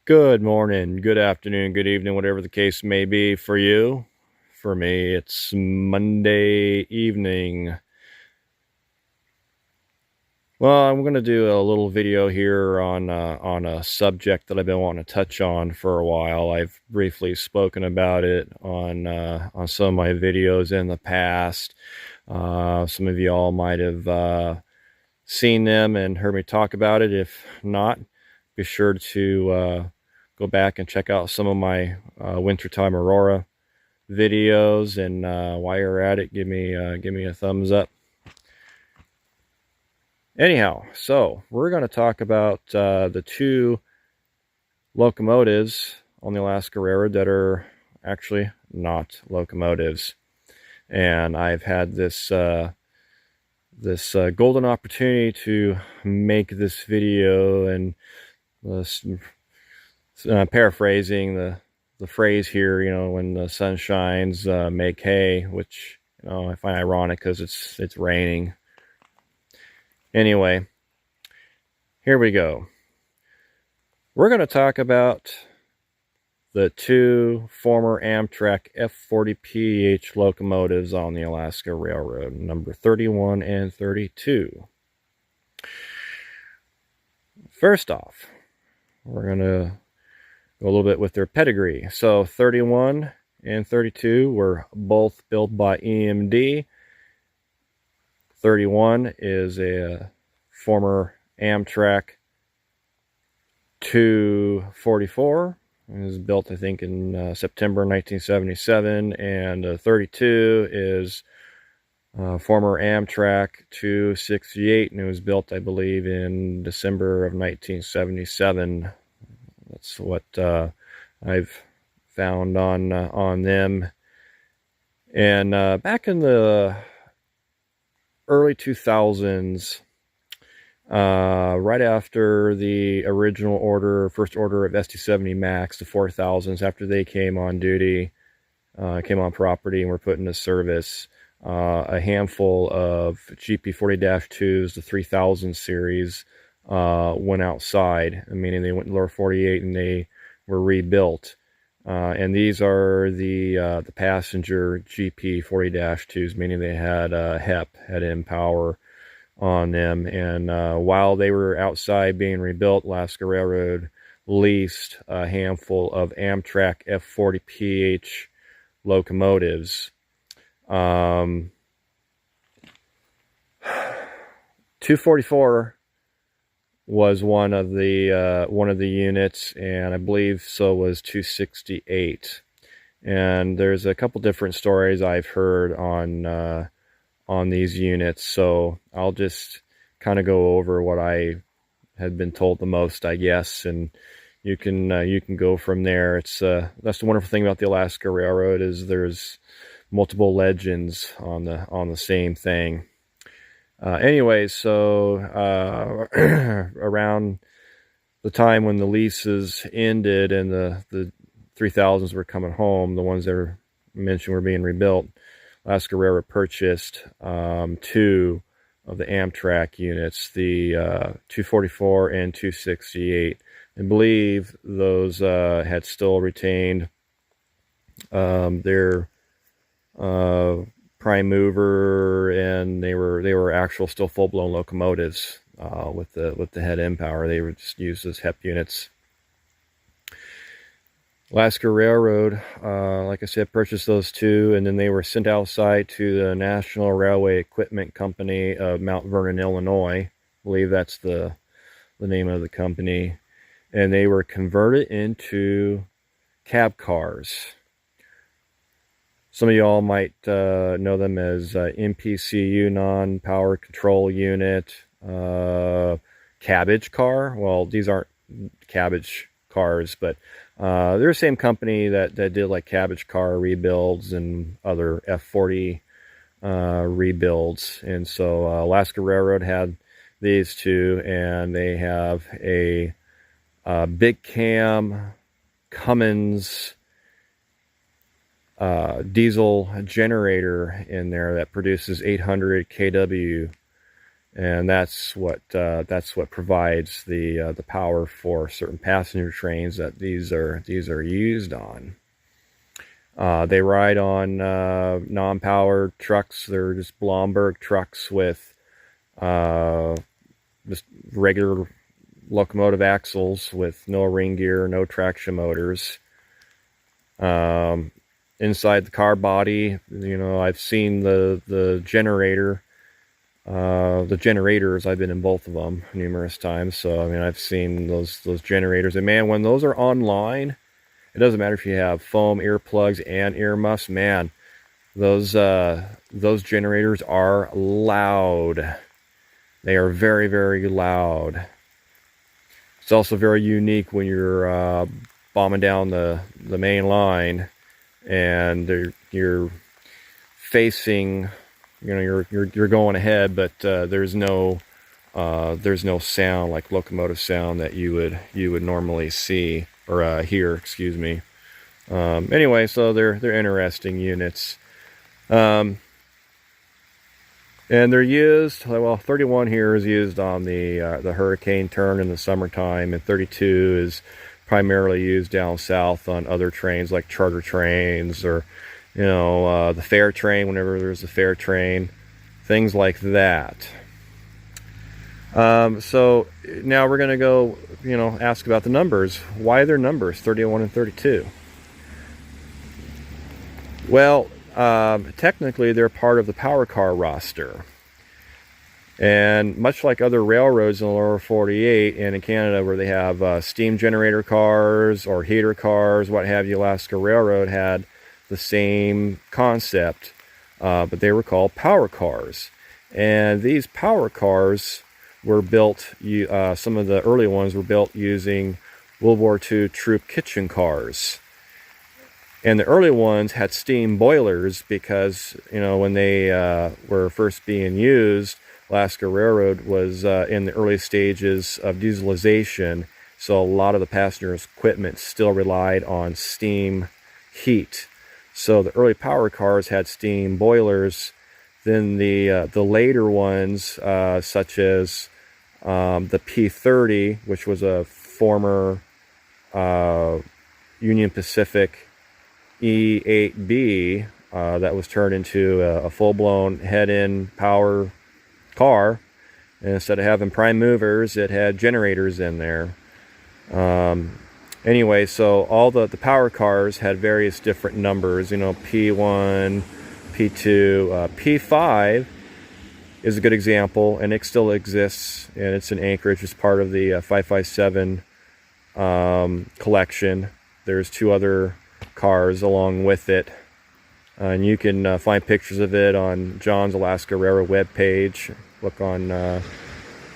Good morning, good afternoon, good evening, whatever the case may be for you. For me, it's Monday evening. Well, I'm going to do a little video here on a subject that I've been wanting to touch on for a while. I've briefly spoken about it on some of my videos in the past. Some of y'all might have seen them and heard me talk about it. If not, be sure to go back and check out some of my wintertime Aurora videos, and while you're at it, give me a thumbs up. Anyhow, so we're going to talk about the two locomotives on the Alaska Railroad that are actually not locomotives, and I've had this golden opportunity to make this video, and paraphrasing the phrase here, you know, when the sun shines, make hay, which, you know, I find ironic because it's raining. Anyway, here we go. We're going to talk about the two former Amtrak F40PH locomotives on the Alaska Railroad, number 31 and 32. First off, we're going to go a little bit with their pedigree. So 31 and 32 were both built by EMD. 31 is a former Amtrak 244. It was built, I think, in September 1977. And 32 is former Amtrak 268, and it was built, I believe, in December of 1977. That's what I've found on them. And back in the early 2000s, right after the original order, first order of SD70MACS, the 4000s, after they came on duty, came on property and were put into service, a handful of GP40-2s, the 3000 series, went outside, meaning they went in lower 48 and they were rebuilt. And these are the passenger GP40-2s, meaning they had HEP, head-end power on them. And while they were outside being rebuilt, Alaska Railroad leased a handful of Amtrak F40PH locomotives. 244 was one of the units, and I believe so was 268. And there's a couple different stories I've heard on these units, so I'll just kind of go over what I had been told the most, I guess, and you can go from there. It's that's the wonderful thing about the Alaska Railroad, is there's multiple legends on the same thing. Anyways, so around the time when the leases ended and the 3000s were coming home, the ones that were mentioned were being rebuilt, Alaska Railroad purchased two of the Amtrak units, the 244 and 268. I believe those had still retained their prime mover, and they were actual still full-blown locomotives with the head end power. They were just used as HEP units. Alaska Railroad, like I said, purchased those two, and then they were sent outside to the National Railway Equipment Company of Mount Vernon, Illinois. I believe that's the name of the company. And they were converted into cab cars. Some of y'all might know them as NPCU, non-power control unit, cabbage car. Well, these aren't cabbage cars, but they're the same company that did like cabbage car rebuilds and other F40 rebuilds. And so Alaska Railroad had these two, and they have a big cam Cummins diesel generator in there that produces 800 kW, and that's what provides the power for certain passenger trains that these are used on. They ride on non-powered trucks. They're just Blomberg trucks with just regular locomotive axles with no ring gear, no traction motors. Inside the car body, I've seen the generator. The generators, I've been in both of them numerous times, so I mean I've seen those generators, and man, when those are online, it doesn't matter if you have foam earplugs and earmuffs, man, those generators are loud. They are very, very loud. It's also very unique when you're bombing down the main line and you're facing, you're going ahead, but there's no sound like locomotive sound that you would normally see or hear, excuse me. Anyway, so they're interesting units, and they're used. Well, 31 here is used on the hurricane turn in the summertime, and 32 is primarily used down south on other trains like charter trains or the fair train, whenever there's a fair train, things like that. So now we're going to go, ask about the numbers. Why are there numbers 31 and 32? Well, technically they're part of the power car roster. And much like other railroads in the lower 48 and in Canada where they have steam generator cars or heater cars, what have you, Alaska Railroad had the same concept, but they were called power cars. And these power cars were built, some of the early ones were built using World War II troop kitchen cars. And the early ones had steam boilers because, when they were first being used, Alaska Railroad was in the early stages of dieselization, so a lot of the passengers' equipment still relied on steam heat. So the early power cars had steam boilers. Then the later ones, such as the P30, which was a former Union Pacific E8B that was turned into a full-blown head-in power car, and instead of having prime movers, it had generators in there. Anyway, so all the power cars had various different numbers, P1, P2, P5 is a good example, and it still exists, and it's in Anchorage. It's part of the 557 collection. There's two other cars along with it, and you can find pictures of it on John's Alaska Railroad webpage. Look on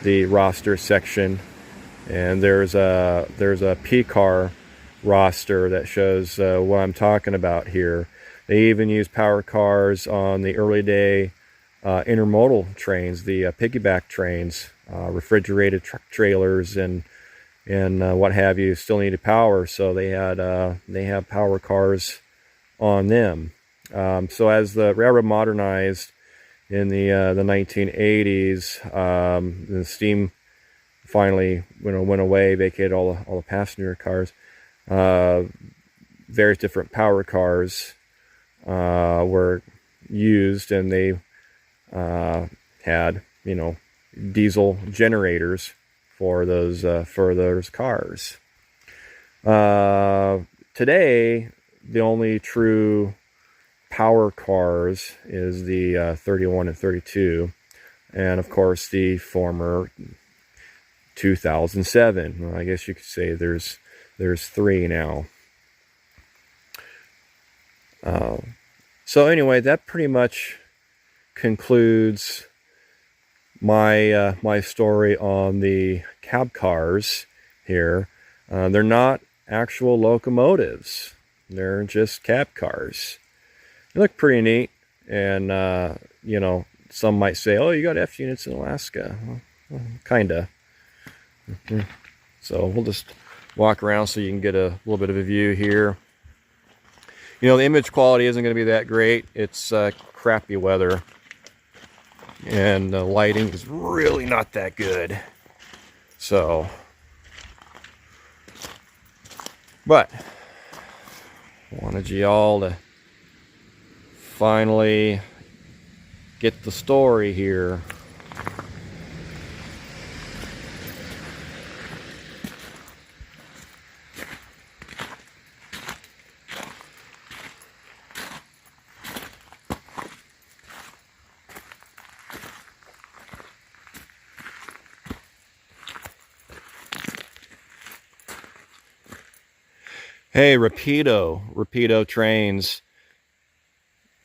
the roster section, and there's a P car roster that shows what I'm talking about here. They even use power cars on the early day intermodal trains, the piggyback trains, refrigerated truck trailers and what have you still needed power, so they have power cars on them. So as the railroad modernized in the 1980s, the steam finally went away, vacated all the passenger cars. Various different power cars were used, and they had diesel generators for those cars. Today, the only true power cars is the 31 and 32, and of course the former 2007. Well, I guess you could say there's three now. So anyway, that pretty much concludes my my story on the cab cars here. They're not actual locomotives. They're just cab cars. They look pretty neat, and some might say, "Oh, you got F units in Alaska." Well, kinda. So we'll just walk around so you can get a little bit of a view here. The image quality isn't going to be that great. It's crappy weather. and the lighting is really not that good. So, but wanted you all to finally get the story here. Hey, Rapido Trains.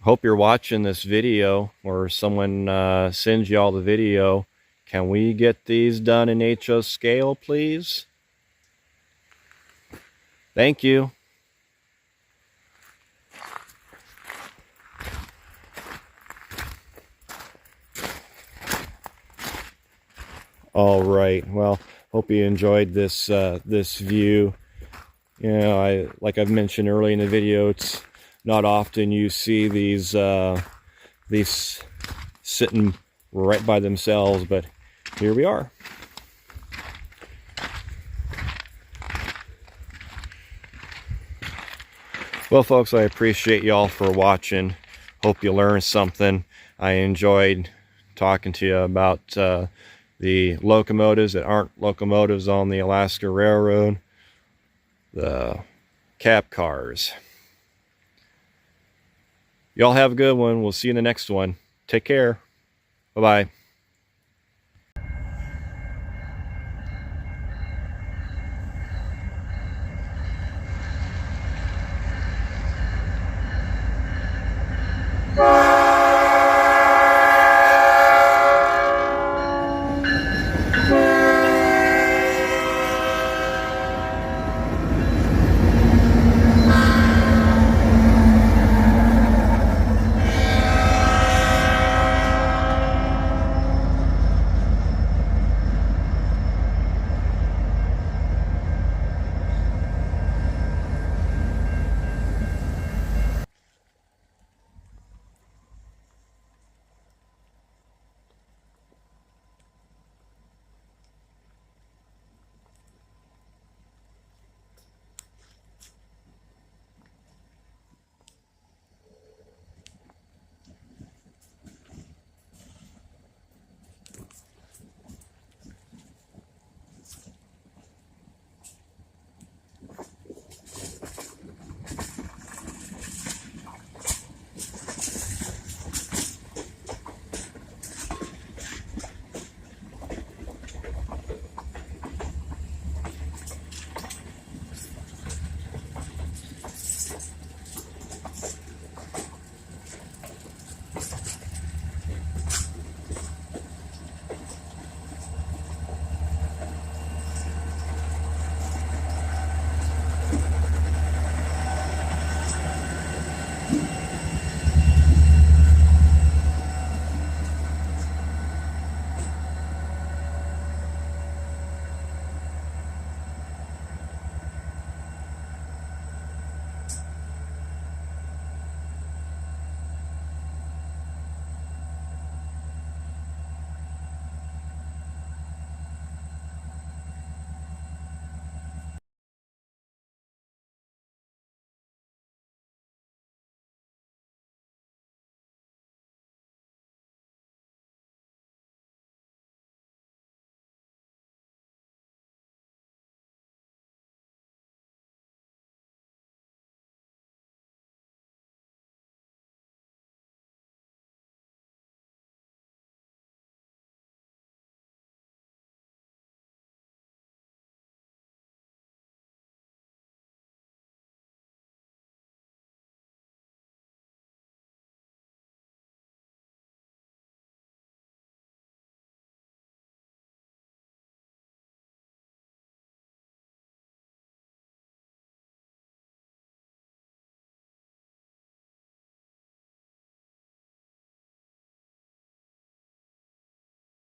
Hope you're watching this video, or someone sends you all the video. Can we get these done in HO scale, please? Thank you. All right. Well, hope you enjoyed this this view. You know, like I've mentioned early in the video, it's not often you see these sitting right by themselves, but here we are. Well, folks, I appreciate y'all for watching. Hope you learned something. I enjoyed talking to you about the locomotives that aren't locomotives on the Alaska Railroad, the cab cars. Y'all have a good one. We'll see you in the next one. Take care. Bye-bye.